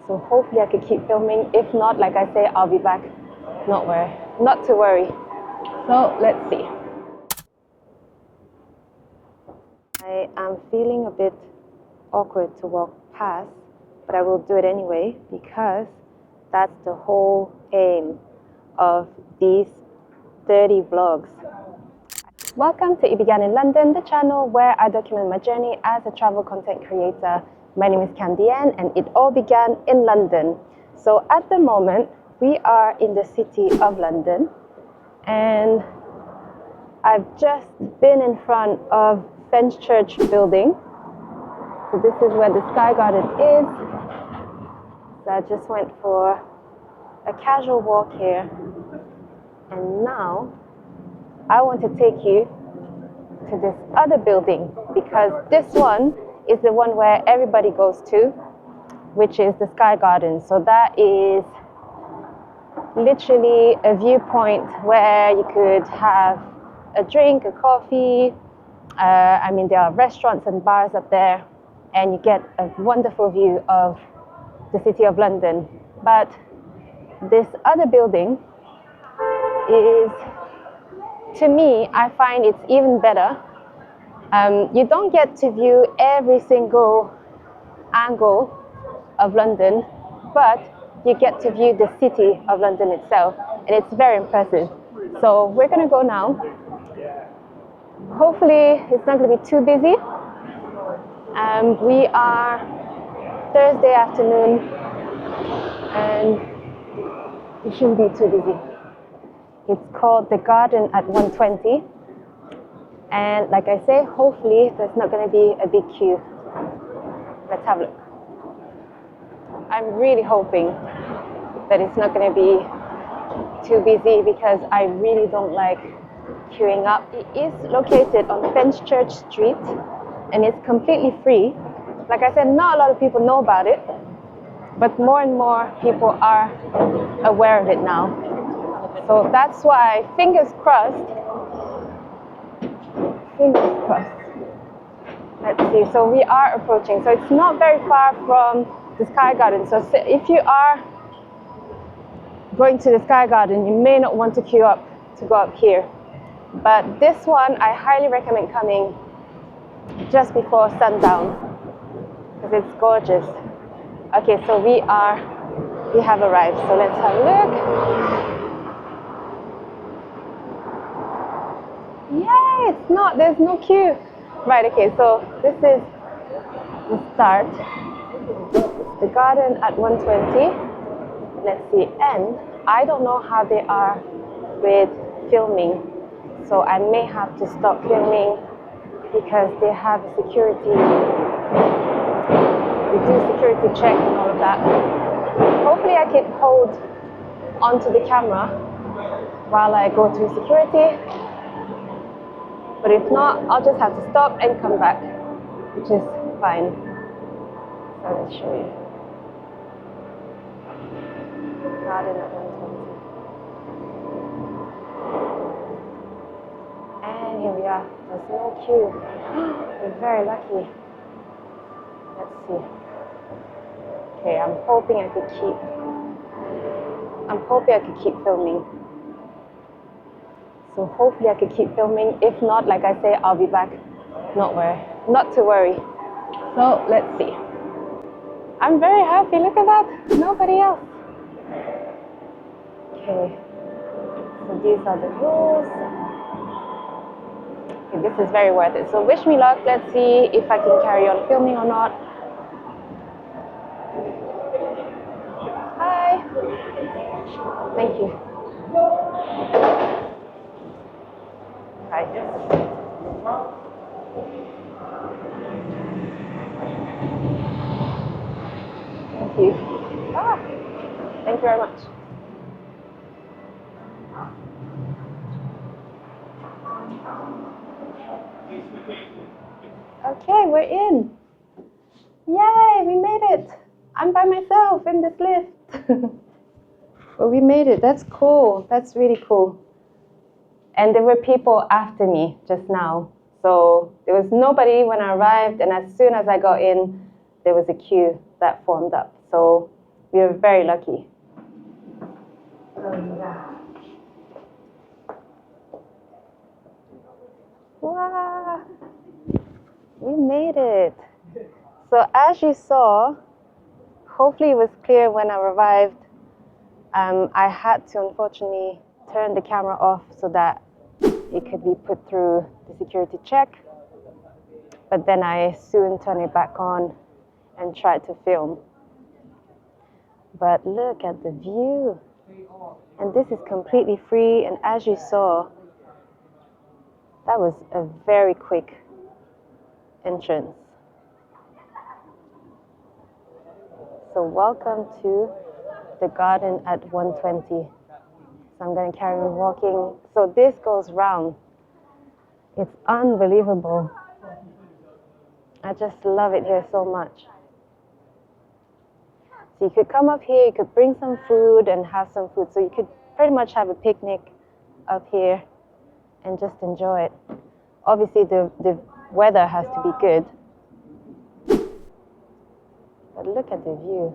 So hopefully I could keep filming. If not, like I say, I'll be back. Not to worry. So let's see. I am feeling a bit awkward to walk past, but I will do it anyway because that's the whole aim of these 30 vlogs. Welcome to It Began in London, the channel where I document my journey as a travel content creator. My name is Candienne and it all began in London. So at the moment, we are in the city of London and I've just been in front of Fenchurch Building. So this is where the Sky Garden is. So I just went for a casual walk here. And now I want to take you to this other building because this one is the one where everybody goes to, which is the Sky Garden. So that is literally a viewpoint where you could have a drink, a coffee. There are restaurants and bars up there, and you get a wonderful view of the city of London. But this other building is, to me, I find it's even better. You don't get to view every single angle of London, but you get to view the city of London itself, and it's very impressive. So we're going to go now. Hopefully it's not going to be too busy. We are Thursday afternoon, and it shouldn't be too busy. It's called The Garden at 120. And like I say, hopefully there's not going to be a big queue. Let's have a look. I'm really hoping that it's not going to be too busy because I really don't like queuing up. It is located on Fenchurch Street and it's completely free. Like I said, not a lot of people know about it, but more and more people are aware of it now. So that's why, fingers crossed. Let's see, so we are approaching. So it's not very far from the Sky Garden. So if you are going to the Sky Garden, you may not want to queue up to go up here. But this one, I highly recommend coming just before sundown because it's gorgeous. Okay, so we have arrived. So let's have a look. Yay, there's no queue. Right, okay, so this is the start. The garden at 120. Let's see, and I don't know how they are with filming. So I may have to stop filming because they have security. We do security check and all of that. Hopefully I can hold onto the camera while I go through security. But if not, I'll just have to stop and come back, which is fine. So let's show you. Garden at 120. And here we are. There's no queue. We're very lucky. Let's see. Okay, I'm hoping I could keep filming. So hopefully I could keep filming. If not, like I say, I'll be back. Not to worry. So let's see. I'm very happy. Look at that. Nobody else. Okay. So these are the rules. Okay, this is very worth it. So wish me luck. Let's see if I can carry on filming or not. Hi. Thank you. Hi. Thank you. Thank you very much. Okay, we're in. Yay, we made it. I'm by myself in this lift. But we made it. That's cool. That's really cool. And there were people after me just now. So there was nobody when I arrived, and as soon as I got in, there was a queue that formed up. So We are very lucky. Wow, we made it. So as you saw, hopefully it was clear when I arrived, I had to unfortunately turn the camera off so that it could be put through the security check. But then I soon turned it back on and tried to film. But look at the view. And this is completely free, and as you saw, that was a very quick entrance. So welcome to the garden at 120. So I'm going to carry on walking. So this goes round. It's unbelievable. I just love it here so much. So you could come up here, you could bring some food and have some food. So you could pretty much have a picnic up here and just enjoy it. Obviously the weather has to be good. But look at the view.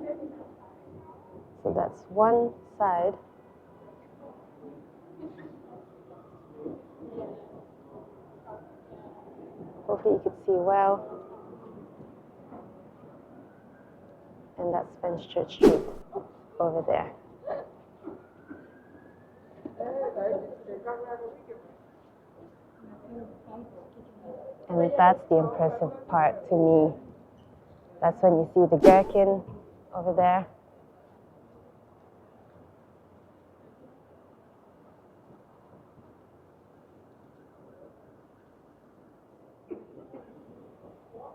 So that's one side. Hopefully you could see well. And that's Fenchurch Street over there. And that's the impressive part to me. That's when you see the gherkin over there.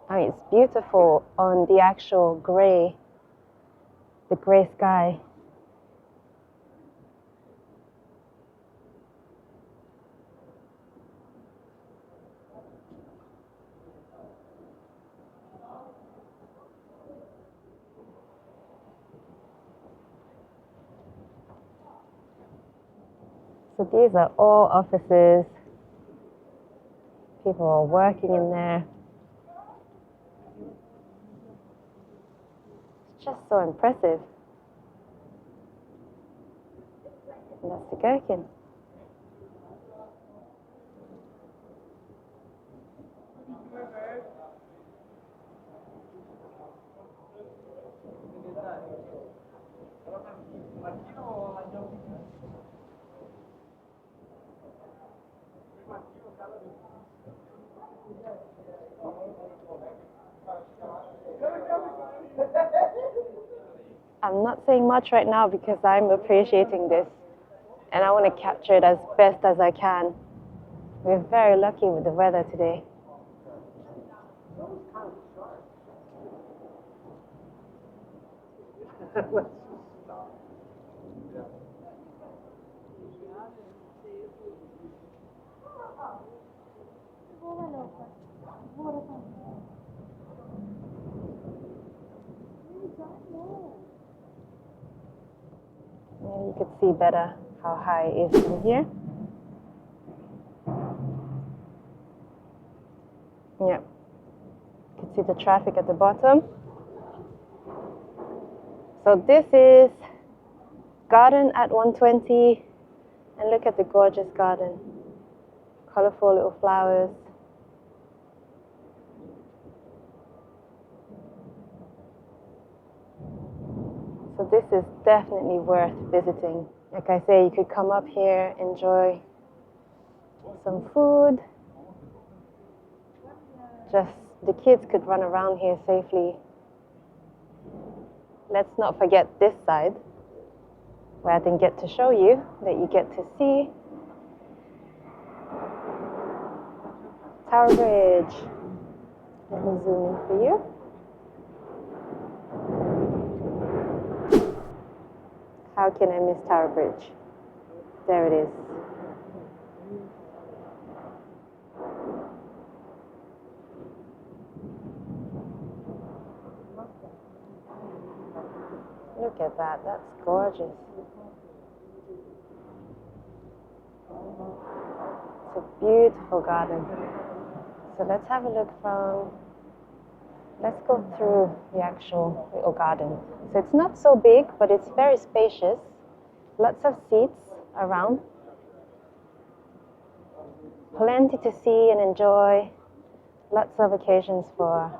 I mean, it's beautiful on the actual gray, the gray sky. So these are all offices. People are working in there. It's just so impressive. And that's the gherkin. I'm not saying much right now because I'm appreciating this and I want to capture it as best as I can. We're very lucky with the weather today. Maybe you could see better how high it is from here. Yep. You can see the traffic at the bottom. So this is garden at 120, and look at the gorgeous garden. Colorful little flowers. So this is definitely worth visiting. Like I say, you could come up here, enjoy some food. Just the kids could run around here safely. Let's not forget this side, where I didn't get to show you, that you get to see Tower Bridge. Let me zoom in for you. How can I miss Tower Bridge? There it is. Look at that, that's gorgeous. It's a beautiful garden. So let's have a look from Let's go through the actual little garden. So it's not so big, but it's very spacious. Lots of seats around. Plenty to see and enjoy. Lots of occasions for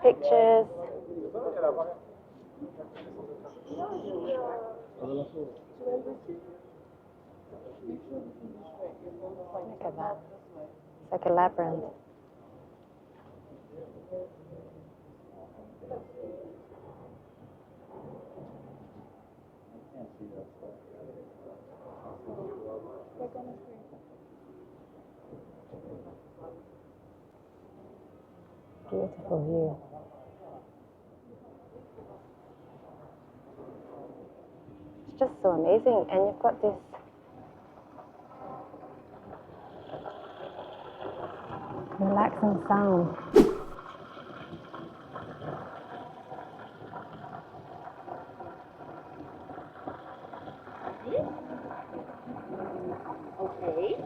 pictures. Look at that. It's like a labyrinth. Beautiful view. It's just so amazing, and you've got this relaxing sound. Okay.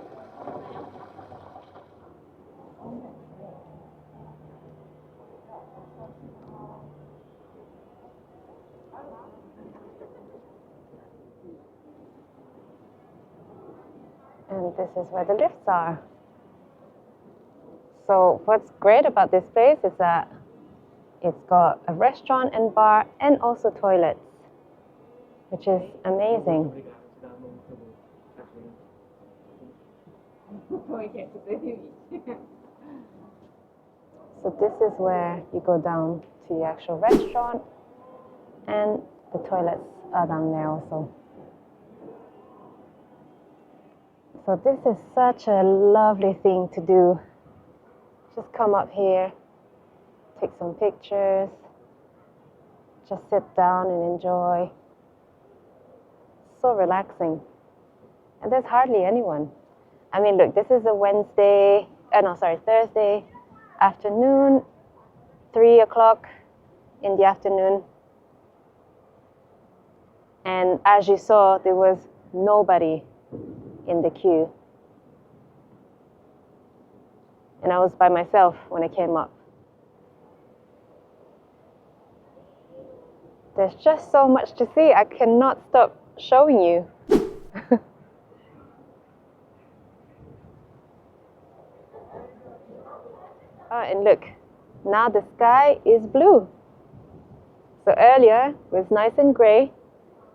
And this is where the lifts are. So what's great about this place is that it's got a restaurant and bar and also toilets, which is amazing. So this is where you go down to the actual restaurant, and the toilets are down there also. So this is such a lovely thing to do. Just come up here, take some pictures, just sit down and enjoy. So relaxing. And there's hardly anyone. I mean, look, this is a Thursday afternoon, 3 o'clock in the afternoon. And as you saw, there was nobody in the queue. And I was by myself when I came up. There's just so much to see. I cannot stop showing you. Oh, and look, now the sky is blue. So earlier it was nice and gray.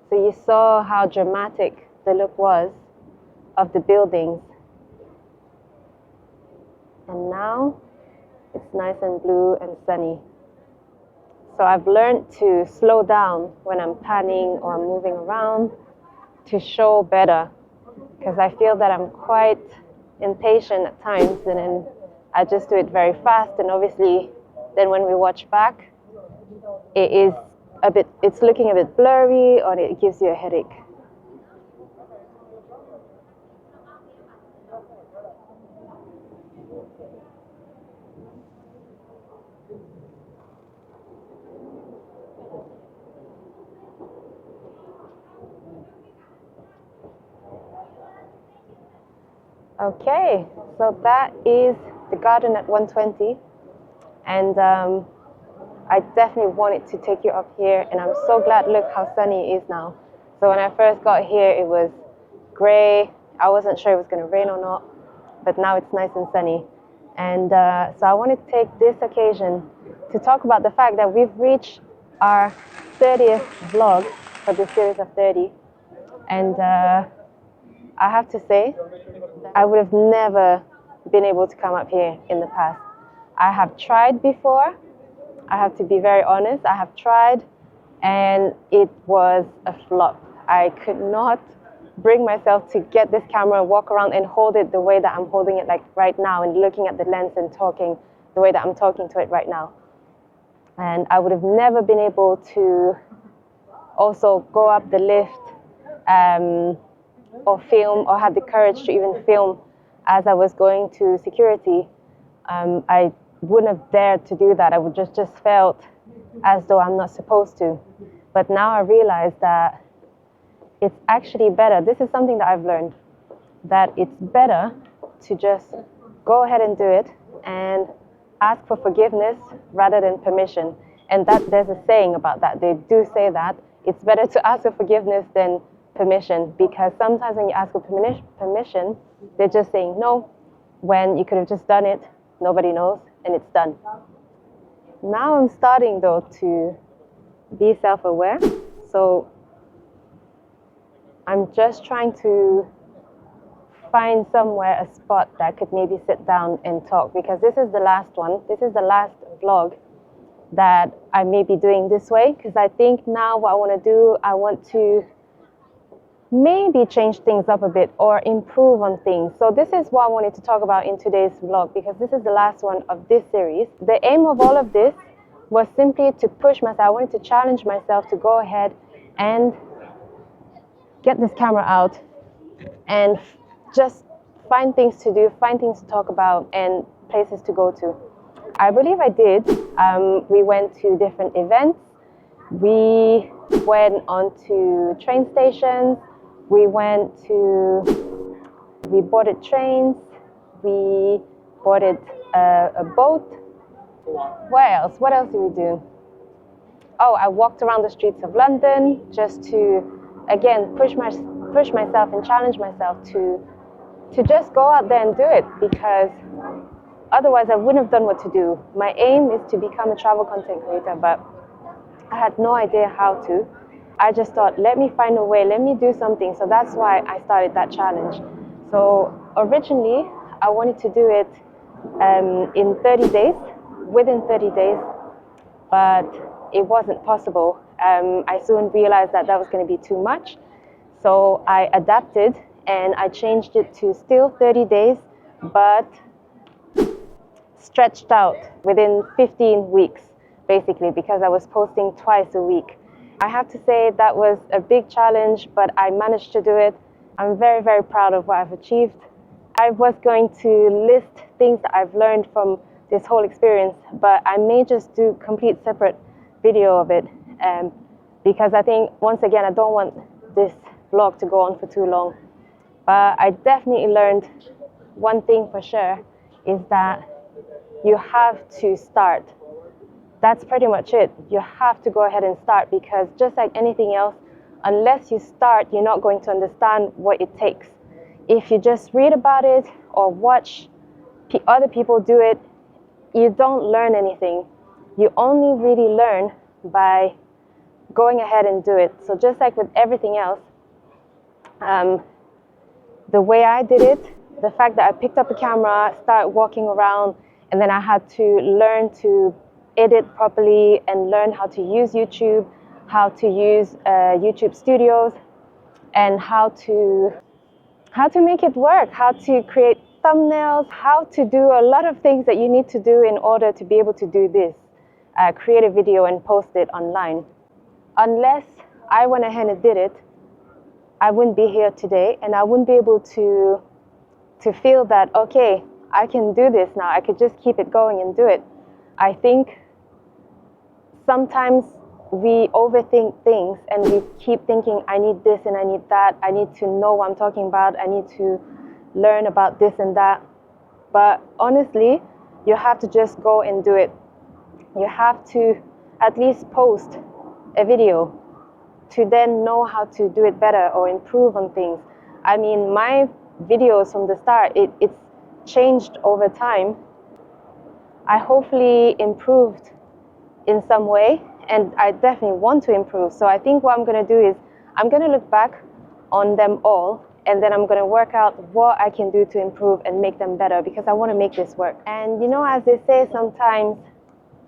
So you saw how dramatic the look was of the buildings. And now it's nice and blue and sunny. So I've learned to slow down when I'm panning or I'm moving around to show better, because I feel that I'm quite impatient at times, and then I just do it very fast, and obviously then when we watch back, it's looking a bit blurry, or it gives you a headache. Okay, so that is the garden at 120, and I definitely wanted to take you up here, and I'm so glad. Look how sunny it is now. So when I first got here, it was gray. I wasn't sure it was going to rain or not, but now it's nice and sunny. And so I wanted to take this occasion to talk about the fact that we've reached our 30th vlog for this series of 30, and I have to say, I would have never been able to come up here in the past. I have tried before. I have to be very honest. I have tried, and it was a flop. I could not bring myself to get this camera, walk around and hold it the way that I'm holding it like right now, and looking at the lens and talking the way that I'm talking to it right now. And I would have never been able to also go up the lift or film, or have the courage to even film as I was going to security. I wouldn't have dared to do that. I would just felt as though I'm not supposed to. But now I realize that it's actually better. This is something that I've learned, that it's better to just go ahead and do it and ask for forgiveness rather than permission. And that there's a saying about that. They do say that it's better to ask for forgiveness than permission, because sometimes when you ask for permission, they're just saying no, when you could have just done it, nobody knows, and it's done. Now I'm starting though to be self-aware, so I'm just trying to find somewhere, a spot that I could maybe sit down and talk, because this is the last one. This is the last vlog that I may be doing this way, because I think now what I want to do, I want to maybe change things up a bit or improve on things. So this is what I wanted to talk about in today's vlog, because this is the last one of this series. The aim of all of this was simply to push myself. I wanted to challenge myself to go ahead and get this camera out and just find things to do, find things to talk about, and places to go to. I believe I did. We went to different events. We went on to train stations. We boarded trains. We boarded a boat. What else? What else did we do? Oh, I walked around the streets of London just to, again, push myself and challenge myself to just go out there and do it, because otherwise I wouldn't have done what to do. My aim is to become a travel content creator, but I had no idea how to. I just thought, let me find a way, let me do something. So that's why I started that challenge. So originally, I wanted to do it in 30 days, within 30 days, but it wasn't possible. I soon realized that was going to be too much. So I adapted and I changed it to still 30 days, but stretched out within 15 weeks, basically, because I was posting twice a week. I have to say that was a big challenge, but I managed to do it. I'm very, very proud of what I've achieved. I was going to list things that I've learned from this whole experience, but I may just do a complete separate video of it, because I think, once again, I don't want this vlog to go on for too long. But I definitely learned one thing for sure, is that you have to start. That's pretty much it. You have to go ahead and start, because just like anything else, unless you start, you're not going to understand what it takes. If you just read about it or watch other people do it, you don't learn anything. You only really learn by going ahead and do it. So just like with everything else, the way I did it, the fact that I picked up a camera, started walking around, and then I had to learn to edit properly and learn how to use YouTube, how to use YouTube Studios, and how to make it work, how to create thumbnails, how to do a lot of things that you need to do in order to be able to do this, create a video and post it online. Unless I went ahead and did it, I wouldn't be here today, and I wouldn't be able to feel that, okay, I can do this now. I could just keep it going and do it. I think sometimes we overthink things and we keep thinking, I need this and I need that. I need to know what I'm talking about. I need to learn about this and that. But honestly, you have to just go and do it. You have to at least post a video to then know how to do it better or improve on things. I mean, my videos from the start, it's changed over time. I hopefully improved in some way, and I definitely want to improve. So I think what I'm going to do is I'm going to look back on them all, and then I'm going to work out what I can do to improve and make them better, because I want to make this work. And you know, as they say sometimes,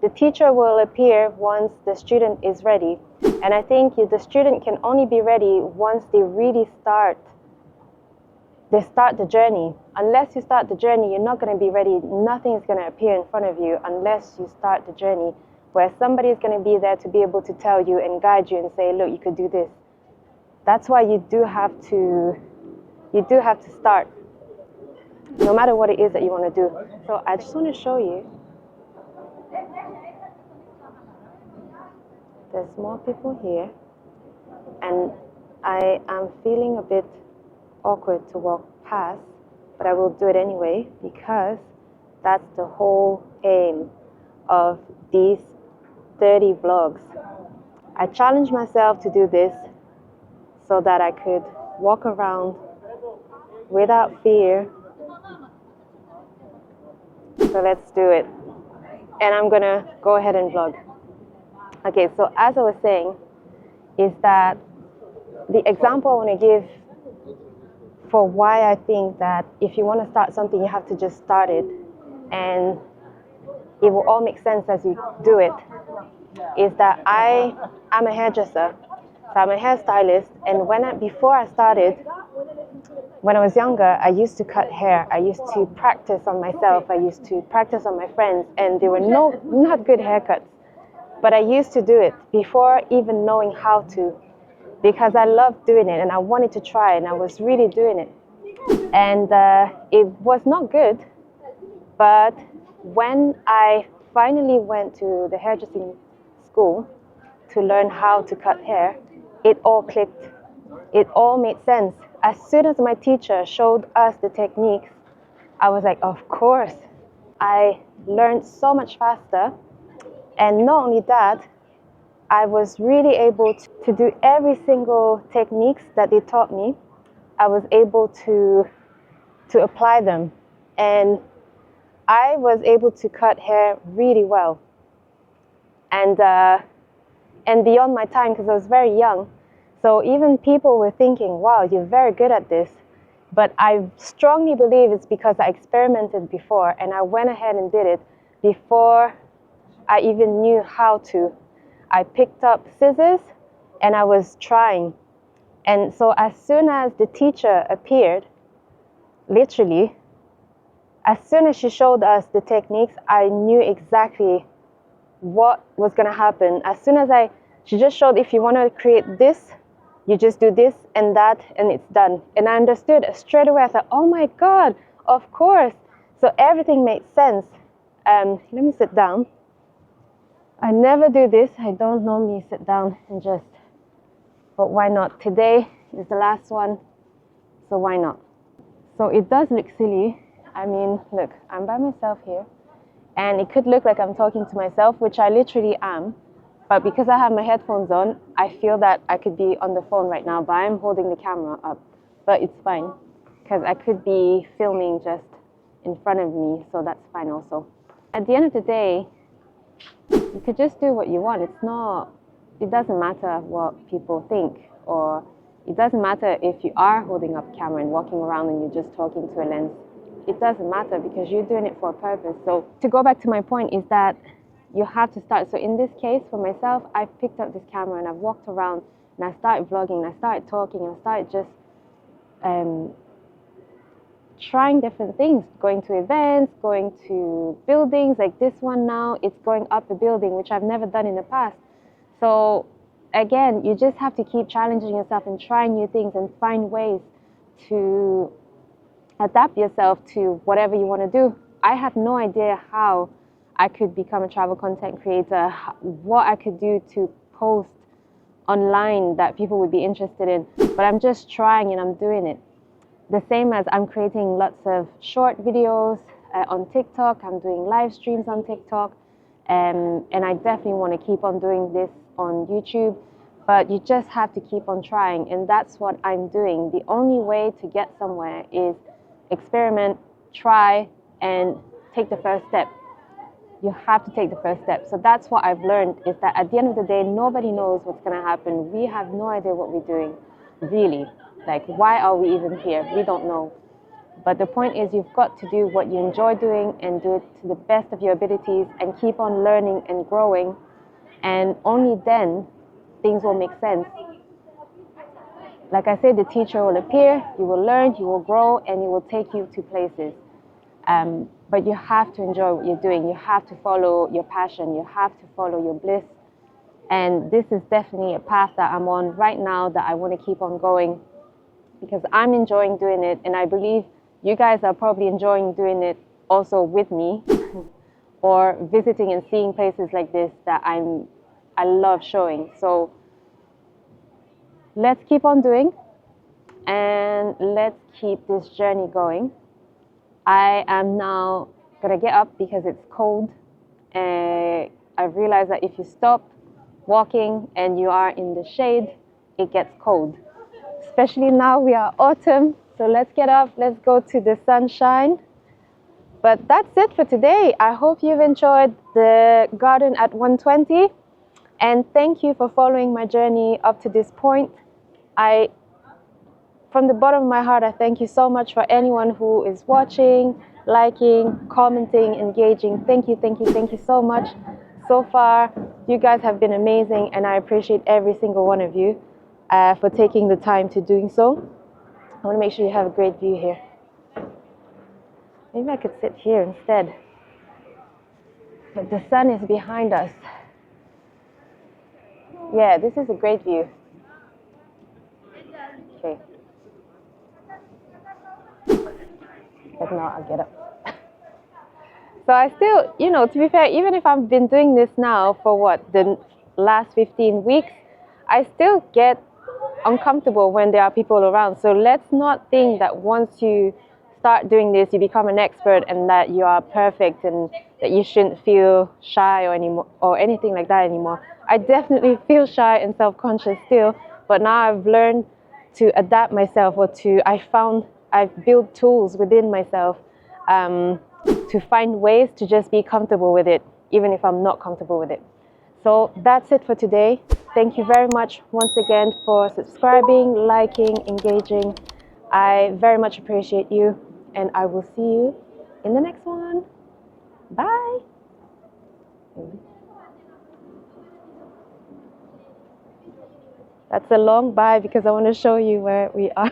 the teacher will appear once the student is ready. And I think the student can only be ready once they really start the journey. Unless you start the journey, you're not going to be ready. Nothing is going to appear in front of you unless you start the journey, where somebody is going to be there to be able to tell you and guide you and say, look, you could do this. That's why you do have to start, no matter what it is that you want to do. So I just want to show you. There's more people here, and I am feeling a bit awkward to walk past, but I will do it anyway, because That's the whole aim of these 30 vlogs. I challenged myself to do this so that I could walk around without fear. So let's do it. And I'm gonna go ahead and vlog. Okay, so as I was saying, is that the example I want to give for why I think that if you want to start something, you have to just start it, and it will all make sense as you do it, is that I'm a hairdresser, so I'm a hairstylist, and before I started, when I was younger, I used to cut hair. I used to practice on myself. I used to practice on my friends, and they were not good haircuts. But I used to do it before even knowing how to, because I loved doing it and I wanted to try, and I was really doing it. And it was not good, but when I finally went to the hairdressing school to learn how to cut hair, it all clicked. It all made sense. As soon as my teacher showed us the techniques, I was like, of course. I learned so much faster. And not only that, I was really able to do every single techniques that they taught me. I was able to apply them. And I was able to cut hair really well. And beyond my time, because I was very young. So even people were thinking, wow, you're very good at this. But I strongly believe it's because I experimented before, and I went ahead and did it before I even knew how to. I picked up scissors and I was trying. And so as soon as the teacher appeared, literally, as soon as she showed us the techniques, I knew exactly what was going to happen. As soon as she just showed, if you want to create this, you just do this and that, and it's done. And I understood straight away. I thought, oh my God, of course. So everything made sense. Let me sit down. I never do this. I don't normally sit down and just, but why not? Today is the last one, so why not? So it does look silly. I mean, look, I'm by myself here, and it could look like I'm talking to myself, which I literally am. But because I have my headphones on, I feel that I could be on the phone right now, but I'm holding the camera up. But it's fine, because I could be filming just in front of me, so that's fine also. At the end of the day, you could just do what you want. It doesn't matter what people think, or it doesn't matter if you are holding up a camera and walking around and you're just talking to a lens. It doesn't matter, because you're doing it for a purpose. So to go back to my point is that you have to start. So in this case, for myself, I picked up this camera and I've walked around and I started vlogging and I started talking and I started just trying different things, going to events, going to buildings like this one now. It's going up a building, which I've never done in the past. So again, you just have to keep challenging yourself and trying new things and find ways to adapt yourself to whatever you want to do. I had no idea how I could become a travel content creator, what I could do to post online that people would be interested in, but I'm just trying and I'm doing it. The same as I'm creating lots of short videos on TikTok. I'm doing live streams on TikTok, and I definitely want to keep on doing this on YouTube, but you just have to keep on trying, and that's what I'm doing. The only way to get somewhere is experiment, try, and take the first step. You have to take the first step. So that's what I've learned, is that at the end of the day, nobody knows what's going to happen. We have no idea what we're doing, really. Like, why are we even here? We don't know. But the point is, you've got to do what you enjoy doing and do it to the best of your abilities and keep on learning and growing. And only then things will make sense. Like I said, the teacher will appear, you will learn, you will grow, and it will take you to places. But you have to enjoy what you're doing. You have to follow your passion. You have to follow your bliss. And this is definitely a path that I'm on right now that I want to keep on going, because I'm enjoying doing it, and I believe you guys are probably enjoying doing it also with me, or visiting and seeing places like this that I love showing. So let's keep on doing, and let's keep this journey going. I am now Gotta get up because it's cold. And I've realized that if you stop walking and you are in the shade, it gets cold. Especially now we are autumn, so let's get up, let's go to the sunshine. But that's it for today. I hope you've enjoyed the garden at 120, and thank you for following my journey up to this point. From the bottom of my heart, I thank you so much for anyone who is watching, liking, commenting, engaging. Thank you, thank you, thank you so much. So far, you guys have been amazing, and I appreciate every single one of you for taking the time to doing so. I want to make sure you have a great view here. Maybe I could sit here instead. But the sun is behind us. Yeah, this is a great view. Okay. If not, I'll get up. So I still, to be fair, even if I've been doing this now for the last 15 weeks, I still get uncomfortable when there are people around. So let's not think that once you start doing this, you become an expert and that you are perfect and that you shouldn't feel shy or anything like that anymore. I definitely feel shy and self-conscious still, but now I've learned to adapt myself, I've built tools within myself to find ways to just be comfortable with it, even if I'm not comfortable with it. So that's it for today. Thank you very much once again for subscribing, liking, engaging. I very much appreciate you, and I will see you in the next one. Bye. That's a long bye because I want to show you where we are.